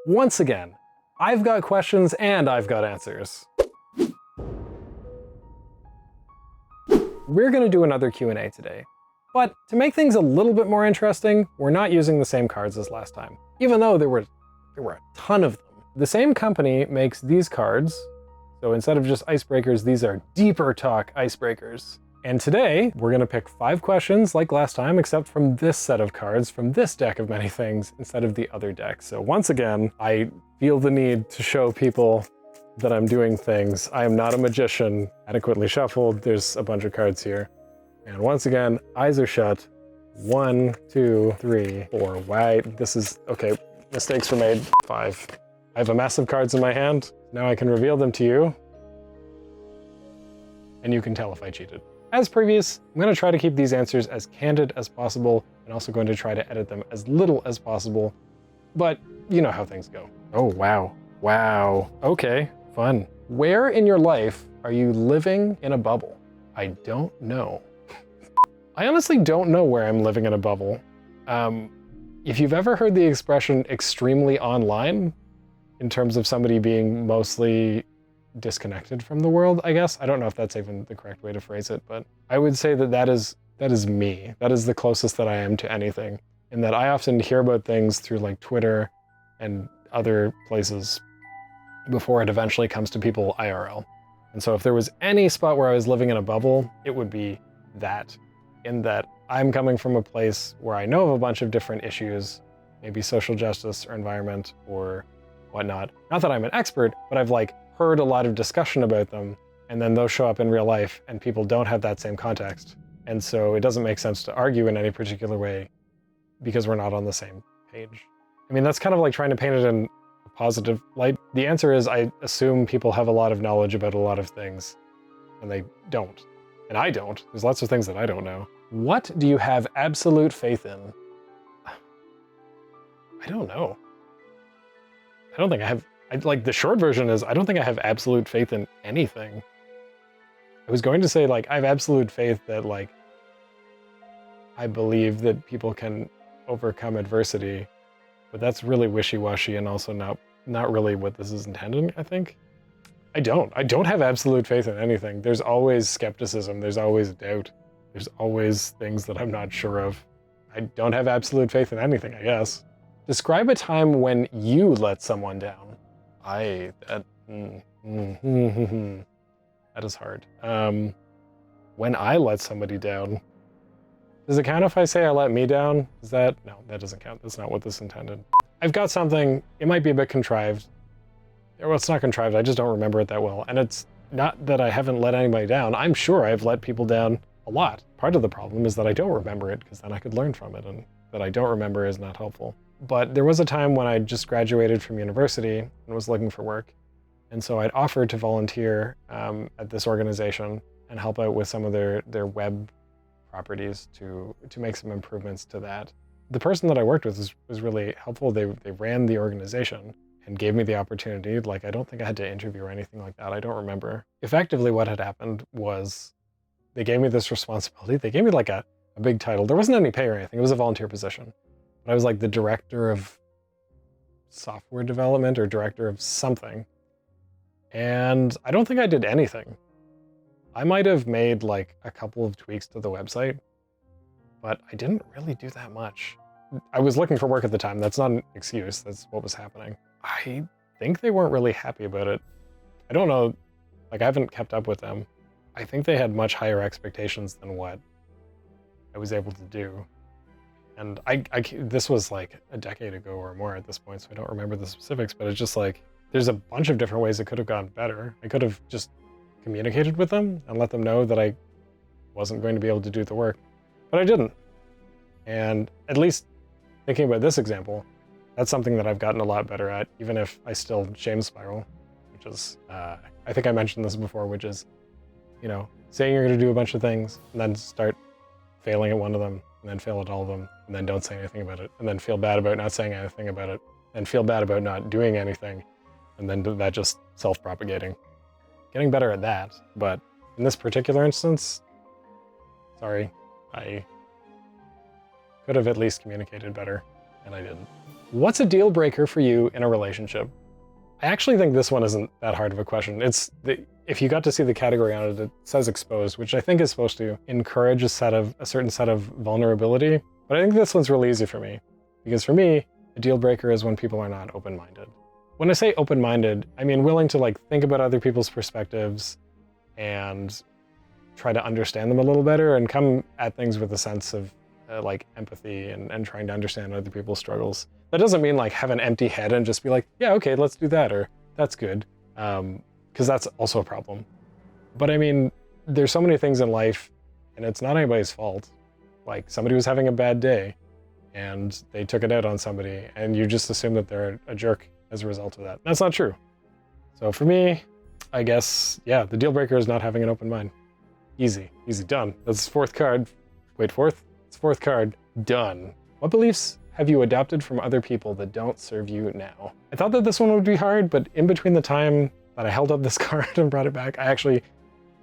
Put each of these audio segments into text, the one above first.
Once again, I've got questions and I've got answers. We're going to do another Q&A today. But to make things a little bit more interesting, we're not using the same cards as last time, even though there were a ton of them. The same company makes these cards, so instead of just icebreakers, these are deeper talk icebreakers. And today, we're gonna pick 5 questions like last time, except from this set of cards, from this deck of many things, instead of the other deck. So once again, I feel the need to show people that I'm doing things. I am not a magician. Adequately shuffled, there's a bunch of cards here. And once again, eyes are shut. 1, 2, 3, 4, wait, this is, okay, mistakes were made. 5. I have a mess of cards in my hand. Now I can reveal them to you. And you can tell if I cheated. As previous, I'm going to try to keep these answers as candid as possible, and also going to try to edit them as little as possible. But you know how things go. Oh, wow. Wow. Okay, fun. Where in your life are you living in a bubble? I don't know. I honestly don't know where I'm living in a bubble. If you've ever heard the expression extremely online, in terms of somebody being mostly disconnected from the world, I guess. I don't know if that's even the correct way to phrase it, but I would say that that is me. That is the closest that I am to anything. And that I often hear about things through like Twitter and other places before it eventually comes to people IRL. And so if there was any spot where I was living in a bubble, it would be that. In that I'm coming from a place where I know of a bunch of different issues, maybe social justice or environment or whatnot. Not that I'm an expert, but I've like heard a lot of discussion about them, and then those show up in real life and people don't have that same context. And so it doesn't make sense to argue in any particular way because we're not on the same page. I mean, that's kind of like trying to paint it in a positive light. The answer is I assume people have a lot of knowledge about a lot of things, and they don't. And I don't. There's lots of things that I don't know. What do you have absolute faith in? I don't know. I don't think I have. Like the short version is I don't think I have absolute faith in anything. I was going to say like I have absolute faith that like I believe that people can overcome adversity, but that's really wishy-washy and also not really what this is intended, I think. I don't have absolute faith in anything. There's always skepticism, there's always doubt, there's always things that I'm not sure of. I don't have absolute faith in anything, I guess. Describe a time when you let someone down. That is hard. When I let somebody down, does it count if I say I let me down? No, that doesn't count. That's not what this intended. I've got something, it might be a bit contrived. Well, it's not contrived, I just don't remember it that well. And it's not that I haven't let anybody down. I'm sure I've let people down a lot. Part of the problem is that I don't remember it, because then I could learn from it, and that I don't remember is not helpful. But there was a time when I just graduated from university and was looking for work. And so I'd offered to volunteer at this organization and help out with some of their web properties to make some improvements to that. The person that I worked with was really helpful. They ran the organization and gave me the opportunity. Like, I don't think I had to interview or anything like that. I don't remember. Effectively what had happened was they gave me this responsibility. They gave me like a big title. There wasn't any pay or anything. It was a volunteer position. But I was like the director of software development or director of something. And I don't think I did anything. I might have made like a couple of tweaks to the website, but I didn't really do that much. I was looking for work at the time. That's not an excuse. That's what was happening. I think they weren't really happy about it. I don't know. Like, I haven't kept up with them. I think they had much higher expectations than what I was able to do. And this was like a decade ago or more at this point, so I don't remember the specifics, but it's just like, there's a bunch of different ways it could have gone better. I could have just communicated with them and let them know that I wasn't going to be able to do the work, but I didn't. And at least thinking about this example, that's something that I've gotten a lot better at, even if I still shame spiral, which is, I think I mentioned this before, which is, you know, saying you're going to do a bunch of things and then start failing at one of them, and then fail at all of them, and then don't say anything about it, and then feel bad about not saying anything about it, and feel bad about not doing anything, and then that just self-propagating. Getting better at that, but in this particular instance, sorry, I could have at least communicated better, and I didn't. What's a deal breaker for you in a relationship? I actually think this one isn't that hard of a question. If you got to see the category on it, it says exposed, which I think is supposed to encourage a certain set of vulnerability. But I think this one's really easy for me, because for me, a deal breaker is when people are not open-minded. When I say open-minded, I mean willing to like think about other people's perspectives and try to understand them a little better and come at things with a sense of like empathy and trying to understand other people's struggles. That doesn't mean like have an empty head and just be like, yeah, okay, let's do that, or that's good, because that's also a problem. But I mean, there's so many things in life, and it's not anybody's fault. Like somebody was having a bad day, and they took it out on somebody, and you just assume that they're a jerk as a result of that. That's not true. So for me, I guess, yeah, the deal breaker is not having an open mind. Easy, done. That's fourth card. Wait, fourth? It's fourth card. Done. What beliefs have you adopted from other people that don't serve you now? I thought that this one would be hard, but in between the time that I held up this card and brought it back, I actually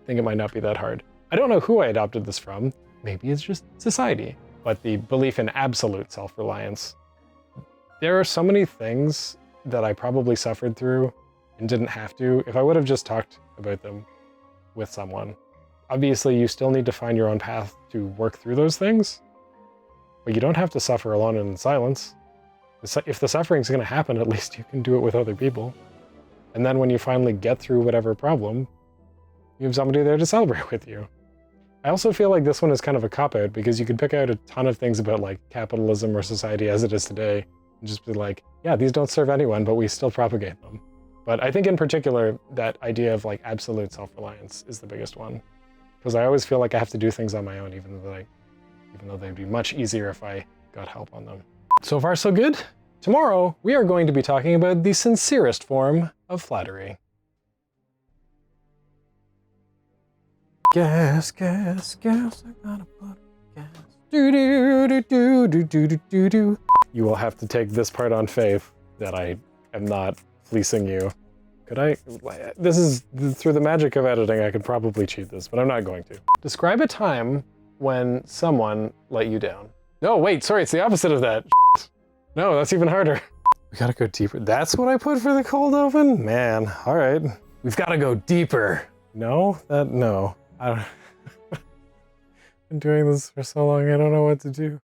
think it might not be that hard. I don't know who I adopted this from. Maybe it's just society. But the belief in absolute self-reliance. There are so many things that I probably suffered through and didn't have to if I would have just talked about them with someone. Obviously, you still need to find your own path to work through those things, but you don't have to suffer alone and in silence. If the suffering's going to happen, at least you can do it with other people. And then when you finally get through whatever problem, you have somebody there to celebrate with you. I also feel like this one is kind of a cop-out because you could pick out a ton of things about like capitalism or society as it is today and just be like, yeah, these don't serve anyone, but we still propagate them. But I think in particular, that idea of like absolute self-reliance is the biggest one. Because I always feel like I have to do things on my own, even though they'd be much easier if I got help on them. So far, so good. Tomorrow, we are going to be talking about the sincerest form of flattery. Gas, gas, gas, I gotta put gas. Do do do do do do do do do. You will have to take this part on faith that I am not fleecing you. Could I? This is through the magic of editing. I could probably cheat this, but I'm not going to. Describe a time when someone let you down. No, wait, sorry, it's the opposite of that. No, that's even harder. We gotta go deeper. That's what I put for the cold open? Man, all right. We've gotta go deeper. No, no. I don't. Been doing this for so long, I don't know what to do.